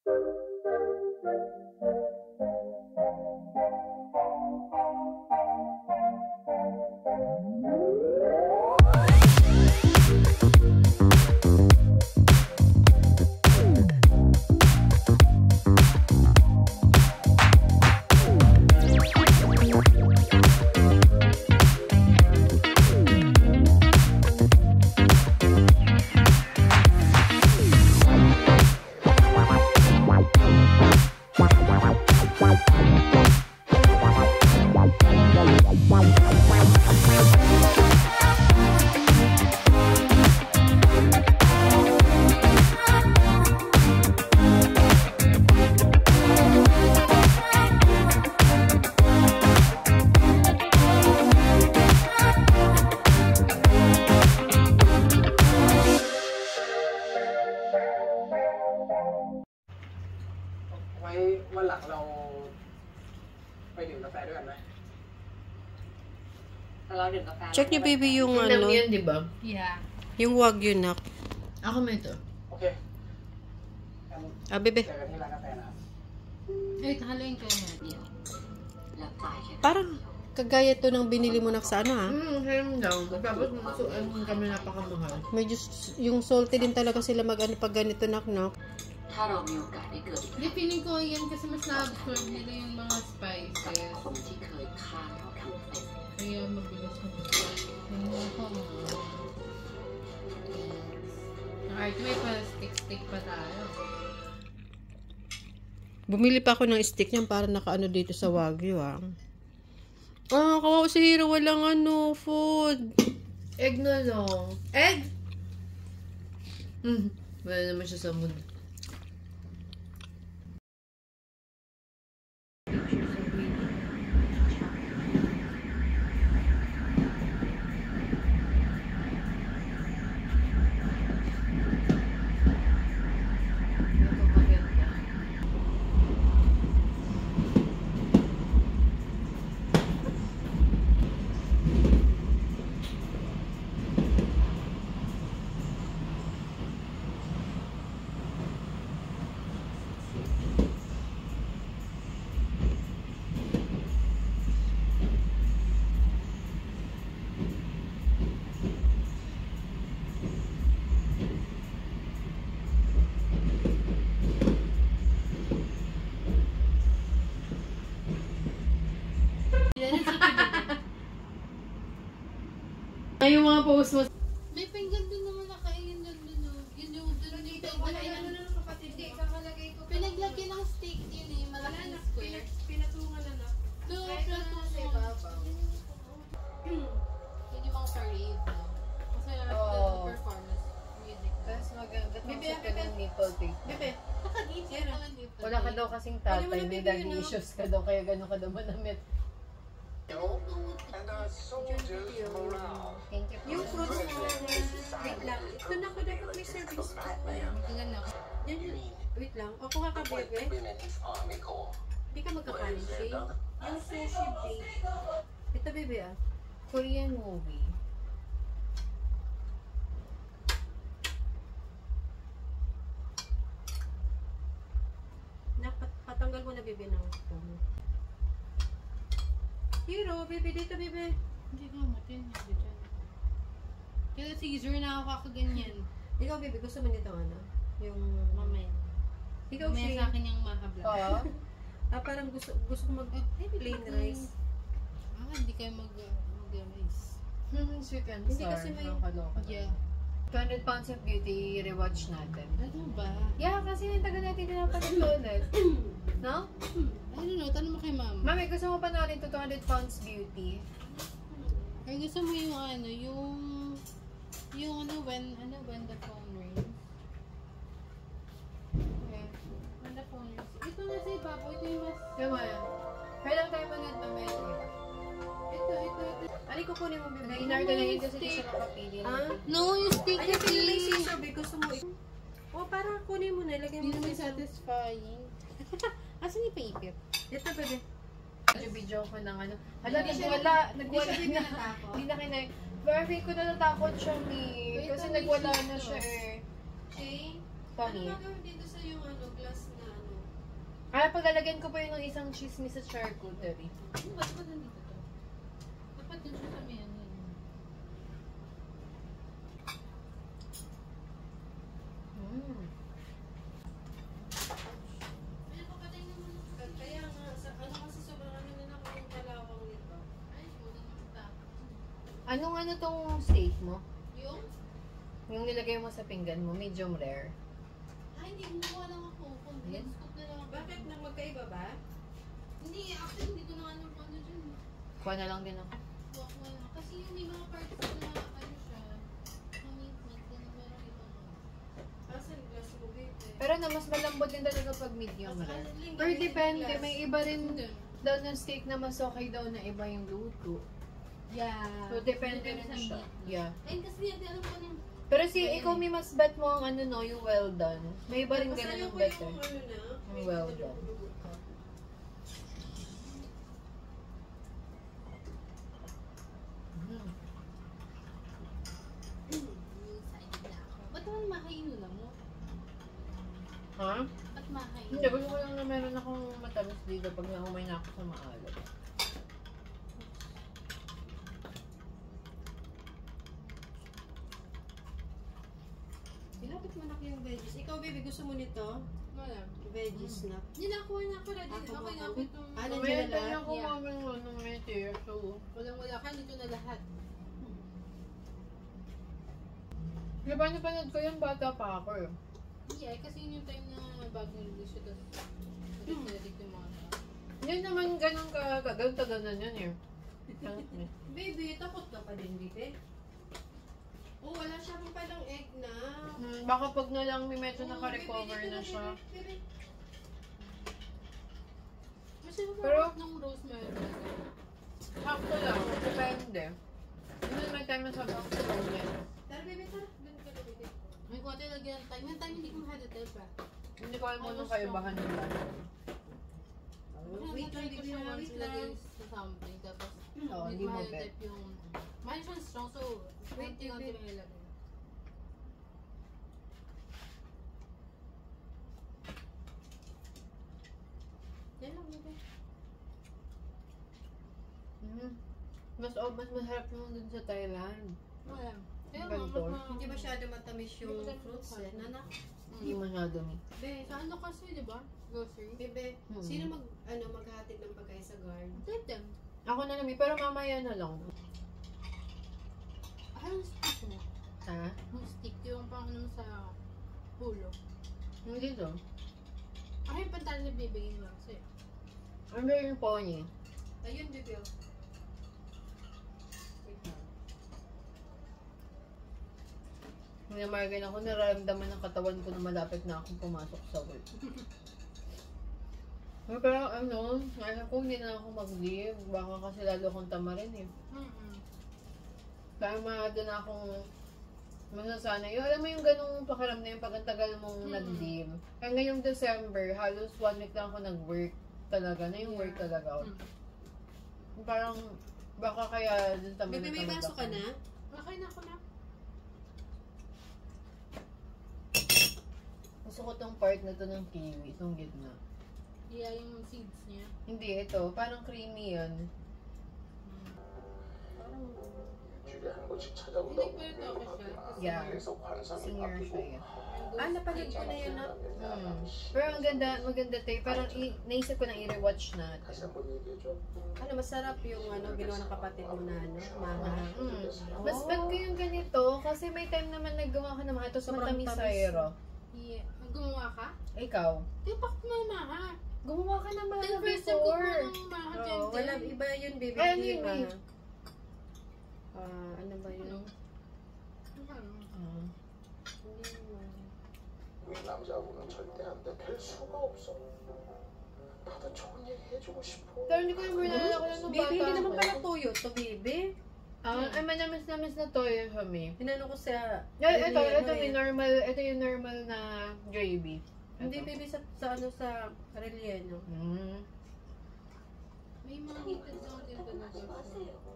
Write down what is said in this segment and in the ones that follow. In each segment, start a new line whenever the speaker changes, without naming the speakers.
วันหลังเราไปดื่มกาแฟด้วยกันไหม
Check niyo, baby, yung ano.
Yun, di ba?
Yeah.
Yung Wagyu nak.
Ako mo ito.
Okay.
Bebe.
Tignanที่ร้านกาแฟนะ
Wait, haluin ko naman.
Parang kagaya to ng binili mo nak sa ano, ha?
Same daw. Tapos kami napakamahal.
Medyo yung salty din talaga sila mag-ano pag ganito nak.
Hindi, feeling ko yan kasi mas na-absorb nila yung mga spices. Kaya mabilis na alright, may pa stick pa tayo.
Bumili pa ako ng stick niyan para nakaano dito sa Wagyu, ha? Kawawa si Hiro, walang ano, food.
Egg na lang. Egg? Wala naman siya sa mood.
Yung mga post mo.
May pinggan din naman nakain doon. Yun yung doon dito. Wala yan. Hindi, kakalagay ko. Pinaglagyan ng steak yun eh. Malaking square.
Pinatungan na.
No, pinatungan sa ibabaw. Yun yung mga parade. Kasi performance music.
Tapos maganda concept ka ng nipple tape.
Bebe,
Nakadito naman dito.
Wala ka daw kasing tatay, may daddy issues ka daw, kaya gano'n ka daw manamit.
And our soldiers morale.
Thank you.
yung fruits mo, wait lang. Ito na ko dapat may service pa.
Tingnan na ako.
Yan yun. Wait lang. O kung ka bebe,
Women's Army Corps.
di ka magkakanin siya. Yung sushi bake. Ito bebe ah.
Korean movie.
Patanggal mo na bebe ng phone. Hero, bebe dito bebe.
Hindi ka matin. Kaya Caesar na ako kakaganyan.
Ikaw bebe, gusto mo nito ano? Yung
Mamaya.
ikaw
Mamaya
Shane.
sa akin yung mahabla.
Oo.
Parang gusto ko mag plain rice.
Hindi kayo mag-rice.
Sweet and
Hindi
sour.
kasi may-
Nakakaloka.
Yeah.
200 Pounds of Beauty, rewatch natin.
Ano ba?
Yeah, kasi yung taga natin pinapanood ko ulit. No?
I don't know. Tanong mo kay mama.
Mami, gusto mo panoorin to 200 Pounds Beauty?
Ay, gusto mo yung ano, yung ano, when the phone rings. Okay. When the phone rings. Ito na sa ibabaw. Ito yung mas...
Diba yan? Kaya lang tayo manood mamaya.
Ito.
Ano kukunin mo bebe?
Nainar ko lang yun kasi di siya makapili.
Ah?
No, yung stick
Ay,
kasi.
yung may scissor bebe. Gusto mo o parang kunin mo na. Ilagay mo
Hindi naman
sa
satisfying. Asan yung paipit?
ito bebe.
Video ko ng ano. Hala,
Hindi siya
nagwala
Hindi siya bebe
na.
natakot.
Hindi na kinay. Pero feel ko na natakot siya kasi
Wait,
nagwala
may
na siya eh.
Shane, ano
Pangit.
gagawin dito sa yung ano, glass na ano?
Paglalagyan ko pa yung isang chismis sa charcuterie.
Ba't ba nandito to? Dapat dun siya sa may ano. Ay, papatay naman ako.
Kaya nga, kasi sobrang ano na ako yung kalawang nito.
Ay, unang matakot.
Anong ano tong steak mo?
Yung?
Yung nilagay mo sa pinggan mo, medium rare.
Ay, hindi kumuha lang ako. Confidence scoop na lang ako.
Bakit nang magkaiba ba?
Hindi, actually, hindi ko na ano ano dyan.
Kuha na lang din ako.
Kuha ko na. Kasi yung may mga parts na ano siya. Mamit-mit na meron ibang ano.
Asan glass mo, babe?
Pero na mas malambot din talaga pag medium rare. Pero depende, may iba rin daw ng steak na mas okay daw na iba yung luto.
Yeah.
So depende rin
sa
siya.
meat.
Yeah.
Ayun kasi hindi alam ko yung
Pero ikaw may mas bet mo ang ano no, yung well done. May iba rin
Tapos
ganun
ayaw
ang
ko
better.
yung ano na.
Ang well done.
excited na ako. Ba't naman makainulan mo?
Ha?
Ba't makainulan?
Hindi, gusto ko lang na meron akong matamis dito pag naumay na ako sa maalat.
Ilapit mo na yung veggies. Ikaw, baby, gusto mo nito?
Wala.
Veggies na.
Nilakuha na ako ready.
Ako
Okay na
ba?
ako itong...
Ah,
May
nandiyan na
ito
lahat?
ako mamang ano, may tear. So,
Walang-wala ka, dito na lahat.
di ba napanood ko yung bata pa ako eh.
Hindi ay, kasi yun yung time na bagong release siya. Tapos, edit yung mga
Hindi naman ganun kaganda-ganda yun eh.
Baby, takot ka pa din, baby. Oh, wala siya pa palang egg na.
Baka pag na lang may medyo
Oh,
naka-recover
baby, dito
na siya.
baby.
Masaya mo
Pero-
ng rosemary.
Sakto lang, depende. Yun may time na sabi ko sa niya.
Tara, baby, tara. Doon ka na, baby.
May kuwate lagyan ng time. Yung time hindi ko mahadatel pa.
Hindi ko alam kung anong kaibahan nila.
Wait lang, baby, na, wait lang.
Sa something. Tapos,
Oo,
hindi
hindi
ko
mo
mahadatel
bet.
yung... Mahal siya strong. So, konti-konti lang ilagay.
Yan lang, baby.
Mas masarap naman dun sa Thailand.
Wala. Kaya
Ganito.
Hindi masyado matamis yung fruits eh. Nanak.
Hindi masyado mi.
Be,
Sa ano kasi, di ba? Grocery.
bebe, sino maghatid ng pagkain sa guard?
Let them.
Ako na namin, pero mamaya na lang.
Anong stick mo?
Ha?
Yung stick, yung pang ano sa pulo.
Hindi to.
Ay, yung pantalan na bibigyan lang sa'yo.
Ano yung pony?
Ayun, bebe. Oh. Wait lang.
Minamargan ako, nararamdaman ng katawan ko na malapit na akong pumasok sa work. Pero ano, alam ko hindi na ako mag-leave. Baka kasi lalo akong tamarin eh. Kaya maado na akong masasanay. Alam mo yung ganung pakaram na yung pag ang tagal mong nag-leave. Kaya ngayong December, halos 1 week lang ako nag-work talaga. Na yung work talaga ako. Parang, baka kaya dun tamad
Bebe, may baso ka na?
Okay na ako na.
Gusto ko tong part na to ng kiwi, itong gitna.
Yeah, yung seeds niya.
Hindi, ito. Parang creamy yun.
주례한 곳이
Hindi
찾아온다고
ko ito ako siya.
Yeah.
그래서 관상을
Singer siya
바꾸고
yun.
Ah, napanood ko na yun, no?
Pero ang maganda tayo. Parang naisip ko na i-rewatch natin.
다시 한번 얘기해줘.
Ano, masarap yung ginawa ng kapatid mo na, mama.
Mas bet ko yung ganito kasi may time naman naggawa ka ng mga ito sa
Sobrang
matamis
tamis.
sayro.
Yeah. Gumawa ka?
Ikaw?
Di ba ako mamaha?
Gumawa ka naman na
First time ko
before.
ng maha
Oo,
dyan.
wala, iba yun, baby.
Ano
Hindi
yun,
ma.
eh?
Ano ba yun?
Ah.
Hindi ma.
이 남자하고는 절대 안 돼. 될 수가 없어. 나도 좋은 얘기 해주고 싶어.
Pero hindi ko yung naalala ko lang ng bata
Baby, hindi naman
ako.
pala tuyo to, baby.
Ay, manamis-namis na toyo sa me.
Tinanong ko sa...
Ito may normal, ito yung normal na gravy.
Hindi, baby, sa sa relleno.
May mga heated zone din talaga.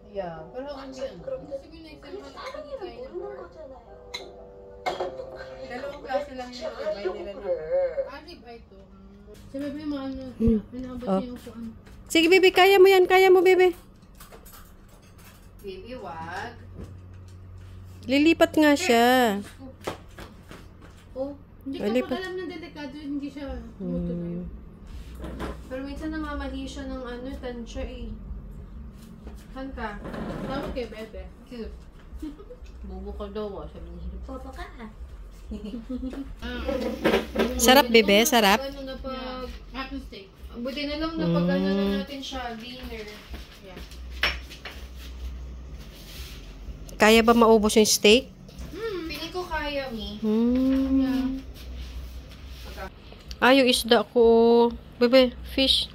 Yeah, pero hindi yan.
Siguro next time makikikain ng pork.
Dalawang klase lang yung iba nila na.
그래.
Ah, ribeye to.
Si Bebe, maano, inabot
Oh.
niya yung kuan.
Sige, baby. Kaya mo yan. Kaya mo, baby.
Baby, wag.
Lilipat nga siya.
Oh,
Hindi
Wali
kapag
pa.
alam na delikado, hindi siya tumutuloy.
pero minsan namamali siya ng tansya eh. Han ka?
Tawag kay Bebe.
Cute. Bubo ka daw ah. Sabi niya, papa ka ah.
Sarap, bebe. Sarap.
Ano na pag...
Apple steak.
Buti na lang na pag ano na natin siya, dinner.
Yeah.
Kaya ba maubos yung steak?
Piling ko kaya, Mi.
Yung isda ko. Bebe, fish.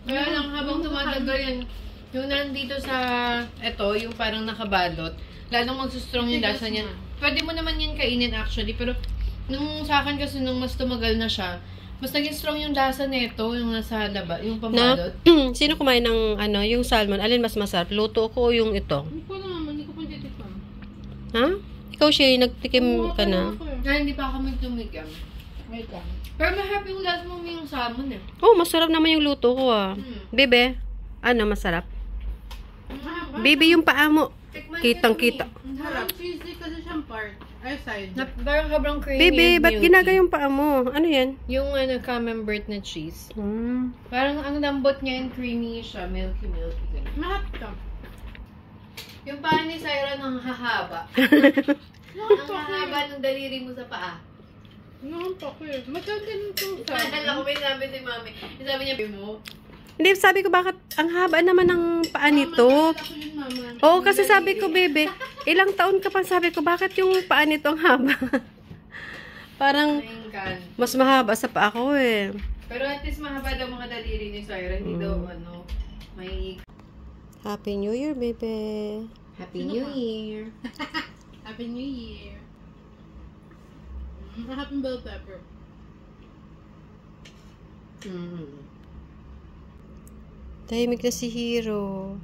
Kaya lang habang tumatagal yan, yung nandito sa, yung parang nakabalot, lalong magsustrong yung lasa niya. Pwede mo naman yan kainin actually, pero nung sa akin kasi nung mas tumagal na siya, mas naging strong yung lasa nito, yung nasa laba, yung pambalot.
Sino kumain ng yung salmon? Alin mas masarap? Luto ko o yung ito?
Hindi ko naman, hindi ko pa titikman.
Ha? Ikaw siya, nagtikim ka na.
Hindi pa kami tumigam.
Wait lang.
Pero mahirap yung lasa mo yung salmon eh.
Oh, masarap naman yung luto ko Bebe, masarap? Bebe, yung paa mo. Kitang-kita.
Harap cheesy kasi siyang part. Ay, side.
Parang sobrang creamy
Bebe,
and
ba't
milky.
ginaga yung paa mo? Ano yan?
Yung camembert na cheese. Parang ang lambot niya and creamy siya. Milky. Ganun.
Mahap ka.
Yung paa ni Syra nang hahaba. Ang hahaba ng daliri mo sa paa.
Nakampak eh. Magkaganon itong
Kala ko may sabi si Mami. Sabi niya, mo.
Hindi, sabi ko bakit ang haba naman ng paa nito? Oo, kasi sabi ko, bebe, ilang taon ka pa sabi ko, bakit yung paa nito ang haba? Parang mas mahaba sa paa ko eh.
Pero at least mahaba daw mga daliri ni Syra. Hindi daw may...
Happy New Year, bebe.
Happy New Year.
Happy New Year. Happy bell pepper.
Tahimik na si Hero.